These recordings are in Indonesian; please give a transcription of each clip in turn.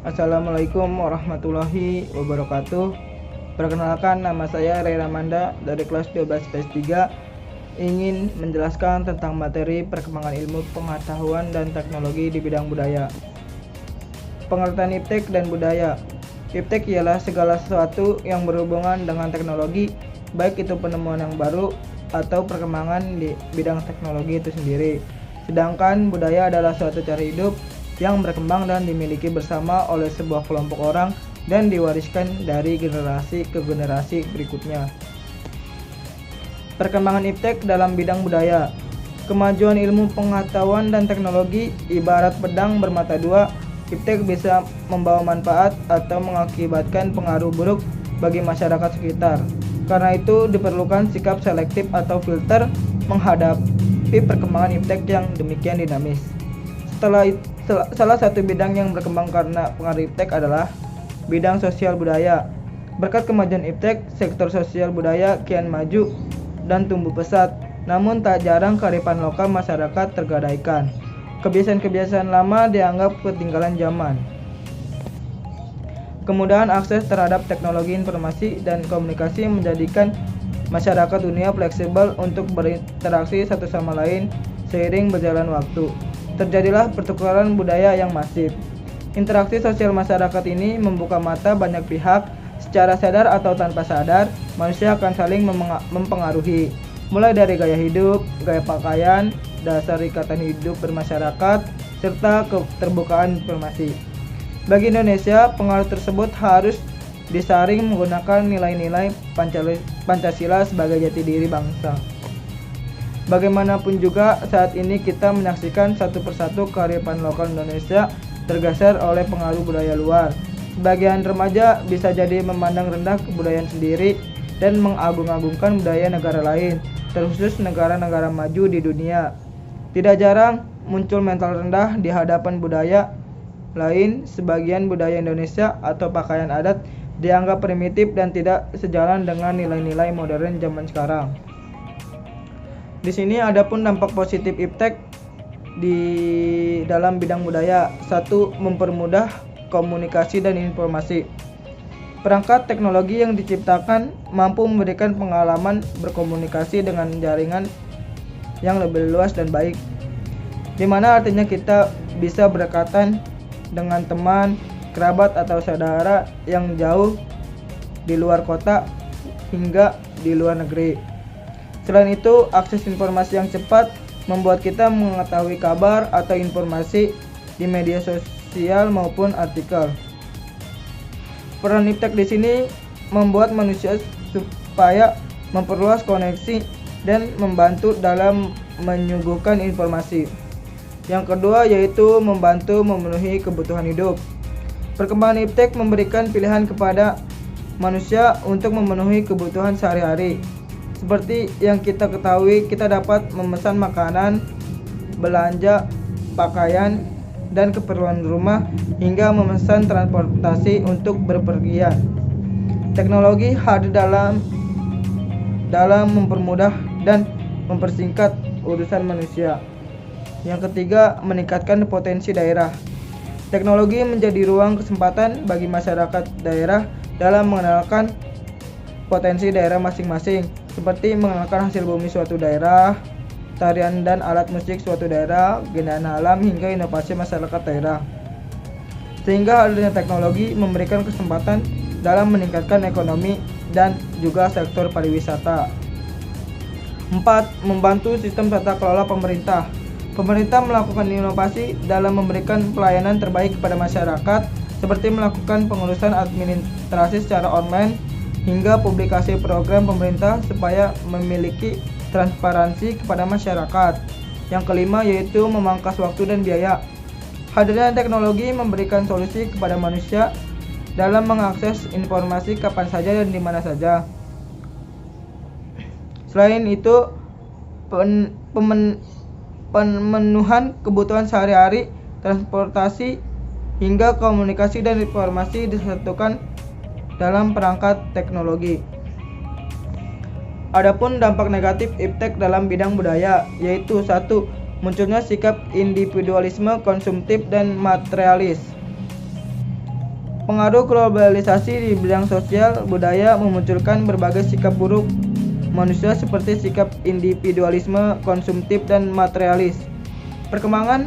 Assalamualaikum warahmatullahi wabarakatuh. Perkenalkan, nama saya Ray Ramanda dari kelas 12 PS 3, ingin menjelaskan tentang materi perkembangan ilmu pengetahuan dan teknologi di bidang budaya. Pengertian iptek dan budaya. Iptek ialah segala sesuatu yang berhubungan dengan teknologi, baik itu penemuan yang baru atau perkembangan di bidang teknologi itu sendiri. Sedangkan budaya adalah suatu cara hidup yang berkembang dan dimiliki bersama oleh sebuah kelompok orang dan diwariskan dari generasi ke generasi berikutnya. Perkembangan iptek dalam bidang budaya. Kemajuan ilmu pengetahuan dan teknologi ibarat pedang bermata dua. Iptek bisa membawa manfaat atau mengakibatkan pengaruh buruk bagi masyarakat sekitar. Karena itu diperlukan sikap selektif atau filter menghadapi perkembangan iptek yang demikian dinamis. Salah satu bidang yang berkembang karena pengaruh iptek adalah bidang sosial budaya. Berkat kemajuan iptek, sektor sosial budaya kian maju dan tumbuh pesat. Namun tak jarang kearifan lokal masyarakat tergadaikan. Kebiasaan-kebiasaan lama dianggap ketinggalan zaman. Kemudahan akses terhadap teknologi informasi dan komunikasi menjadikan masyarakat dunia fleksibel untuk berinteraksi satu sama lain seiring berjalan waktu. Terjadilah pertukaran budaya yang masif. Interaksi sosial masyarakat ini membuka mata banyak pihak. Secara sadar atau tanpa sadar, manusia akan saling mempengaruhi, mulai dari gaya hidup, gaya pakaian, dasar ikatan hidup bermasyarakat, serta keterbukaan informasi. Bagi Indonesia, pengaruh tersebut harus disaring menggunakan nilai-nilai Pancasila sebagai jati diri bangsa. Bagaimanapun juga, saat ini kita menyaksikan satu persatu kearifan lokal Indonesia tergeser oleh pengaruh budaya luar. Sebagian remaja bisa jadi memandang rendah kebudayaan sendiri dan mengagung-agungkan budaya negara lain, terkhusus negara-negara maju di dunia. Tidak jarang muncul mental rendah di hadapan budaya lain. Sebagian budaya Indonesia atau pakaian adat dianggap primitif dan tidak sejalan dengan nilai-nilai modern zaman sekarang. Di sini adapun dampak positif iptek di dalam bidang budaya. 1. Mempermudah komunikasi dan informasi. Perangkat teknologi yang diciptakan mampu memberikan pengalaman berkomunikasi dengan jaringan yang lebih luas dan baik, di mana artinya kita bisa berdekatan dengan teman, kerabat atau saudara yang jauh di luar kota hingga di luar negeri. Selain itu, akses informasi yang cepat membuat kita mengetahui kabar atau informasi di media sosial maupun artikel. Peran iptek di sini membuat manusia supaya memperluas koneksi dan membantu dalam menyuguhkan informasi. Yang kedua yaitu membantu memenuhi kebutuhan hidup. Perkembangan iptek memberikan pilihan kepada manusia untuk memenuhi kebutuhan sehari-hari. Seperti yang kita ketahui, kita dapat memesan makanan, belanja, pakaian, dan keperluan rumah, hingga memesan transportasi untuk berpergian. Teknologi hadir dalam mempermudah dan mempersingkat urusan manusia. Yang ketiga, meningkatkan potensi daerah. Teknologi menjadi ruang kesempatan bagi masyarakat daerah dalam mengenalkan potensi daerah masing-masing, seperti mengenalkan hasil bumi suatu daerah, tarian dan alat musik suatu daerah, keindahan alam, hingga inovasi masyarakat daerah. Sehingga adanya teknologi memberikan kesempatan dalam meningkatkan ekonomi dan juga sektor pariwisata. 4. Membantu sistem tata kelola pemerintah. Pemerintah melakukan inovasi dalam memberikan pelayanan terbaik kepada masyarakat, seperti melakukan pengurusan administrasi secara online hingga publikasi program pemerintah supaya memiliki transparansi kepada masyarakat. Yang kelima yaitu memangkas waktu dan biaya. Hadirnya teknologi memberikan solusi kepada manusia dalam mengakses informasi kapan saja dan di mana saja. Selain itu, pemenuhan kebutuhan sehari-hari, transportasi, hingga komunikasi dan informasi disatukan dalam perangkat teknologi. Adapun dampak negatif iptek dalam bidang budaya yaitu 1. Munculnya sikap individualisme konsumtif dan materialis. Pengaruh globalisasi di bidang sosial budaya memunculkan berbagai sikap buruk manusia seperti sikap individualisme, konsumtif, dan materialis. Perkembangan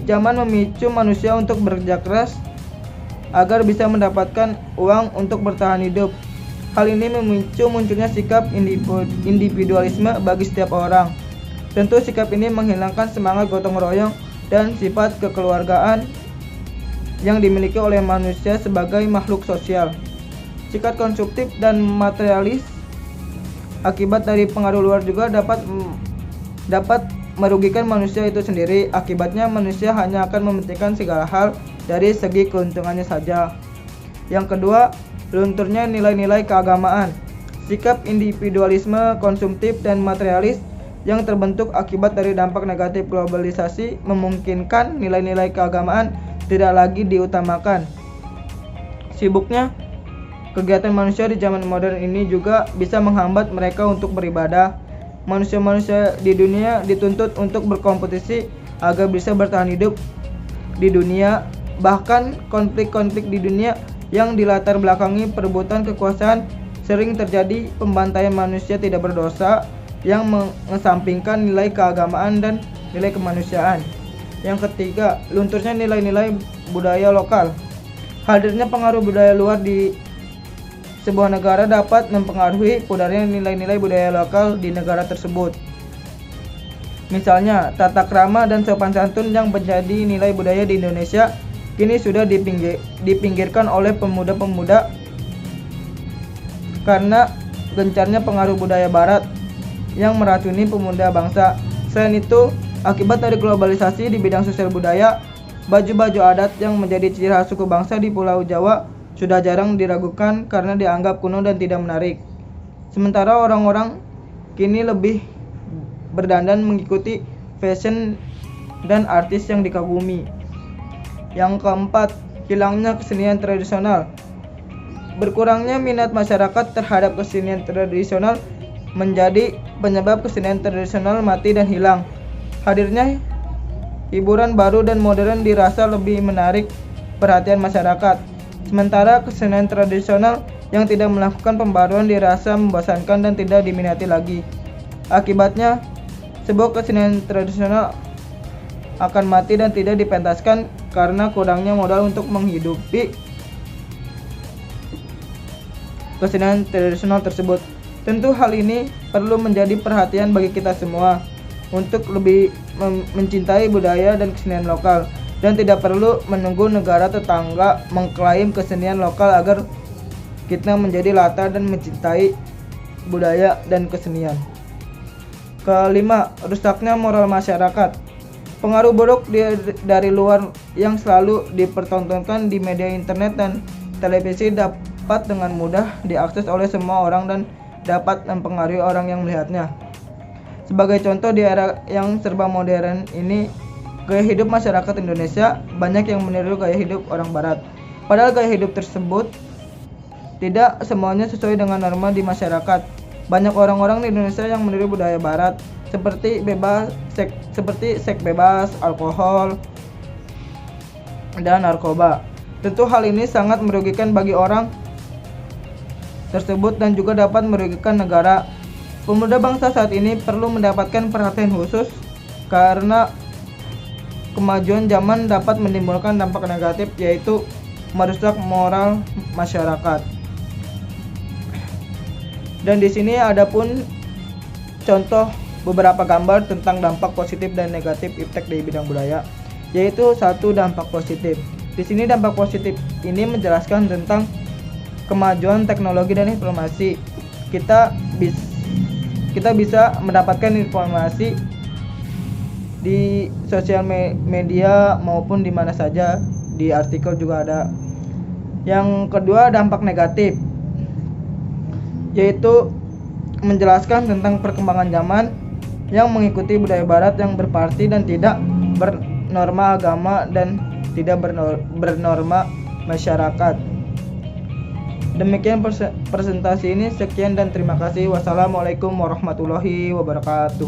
zaman memicu manusia untuk bekerja keras agar bisa mendapatkan uang untuk bertahan hidup. Hal ini memicu munculnya sikap individualisme bagi setiap orang. Tentu sikap ini menghilangkan semangat gotong royong dan sifat kekeluargaan yang dimiliki oleh manusia sebagai makhluk sosial. Sikap konsumtif dan materialis akibat dari pengaruh luar juga dapat merugikan manusia itu sendiri. Akibatnya manusia hanya akan mementingkan segala hal dari segi keuntungannya saja. Yang kedua, lunturnya nilai-nilai keagamaan. Sikap individualisme, konsumtif, dan materialis yang terbentuk akibat dari dampak negatif globalisasi memungkinkan nilai-nilai keagamaan tidak lagi diutamakan. Sibuknya kegiatan manusia di zaman modern ini juga bisa menghambat mereka untuk beribadah. Manusia-manusia di dunia dituntut untuk berkompetisi agar bisa bertahan hidup di dunia. Bahkan konflik-konflik di dunia yang dilatar belakangi perebutan kekuasaan sering terjadi pembantaian manusia tidak berdosa yang mengesampingkan nilai keagamaan dan nilai kemanusiaan. Yang ketiga, lunturnya nilai-nilai budaya lokal. Hadirnya pengaruh budaya luar di sebuah negara dapat mempengaruhi pudarnya nilai-nilai budaya lokal di negara tersebut. Misalnya, tata krama dan sopan santun yang menjadi nilai budaya di Indonesia kini sudah dipinggirkan oleh pemuda-pemuda karena gencarnya pengaruh budaya barat yang meracuni pemuda bangsa. Selain itu, akibat dari globalisasi di bidang sosial budaya, baju-baju adat yang menjadi ciri khas suku bangsa di Pulau Jawa sudah jarang diragukan karena dianggap kuno dan tidak menarik. Sementara orang-orang kini lebih berdandan mengikuti fashion dan artis yang dikagumi. Yang keempat, hilangnya kesenian tradisional. Berkurangnya minat masyarakat terhadap kesenian tradisional menjadi penyebab kesenian tradisional mati dan hilang. Hadirnya hiburan baru dan modern dirasa lebih menarik perhatian masyarakat. Sementara kesenian tradisional yang tidak melakukan pembaruan dirasa membosankan dan tidak diminati lagi. Akibatnya, sebuah kesenian tradisional akan mati dan tidak dipentaskan karena kurangnya modal untuk menghidupi kesenian tradisional tersebut. Tentu hal ini perlu menjadi perhatian bagi kita semua untuk lebih mencintai budaya dan kesenian lokal, dan tidak perlu menunggu negara tetangga mengklaim kesenian lokal agar kita menjadi latar dan mencintai budaya dan kesenian. Kelima, rusaknya moral masyarakat. Pengaruh buruk dari luar yang selalu dipertontonkan di media internet dan televisi dapat dengan mudah diakses oleh semua orang dan dapat mempengaruhi orang yang melihatnya. Sebagai contoh, di era yang serba modern ini, gaya hidup masyarakat Indonesia banyak yang meniru gaya hidup orang barat. Padahal gaya hidup tersebut tidak semuanya sesuai dengan norma di masyarakat. Banyak orang-orang di Indonesia yang meniru budaya barat seperti seks bebas, alkohol, dan narkoba. Tentu hal ini sangat merugikan bagi orang tersebut dan juga dapat merugikan negara. Pemuda bangsa saat ini perlu mendapatkan perhatian khusus karena kemajuan zaman dapat menimbulkan dampak negatif, yaitu merusak moral masyarakat. Dan di sini ada pun contoh beberapa gambar tentang dampak positif dan negatif iptek di bidang budaya, yaitu satu dampak positif. Di sini dampak positif ini menjelaskan tentang kemajuan teknologi dan informasi. Kita bisa mendapatkan informasi di sosial media maupun di mana saja, di artikel juga ada. Yang kedua, dampak negatif, yaitu menjelaskan tentang perkembangan zaman yang mengikuti budaya barat yang berparti dan tidak bernorma agama dan tidak bernorma masyarakat. Demikian presentasi ini, sekian dan terima kasih. Wassalamualaikum warahmatullahi wabarakatuh.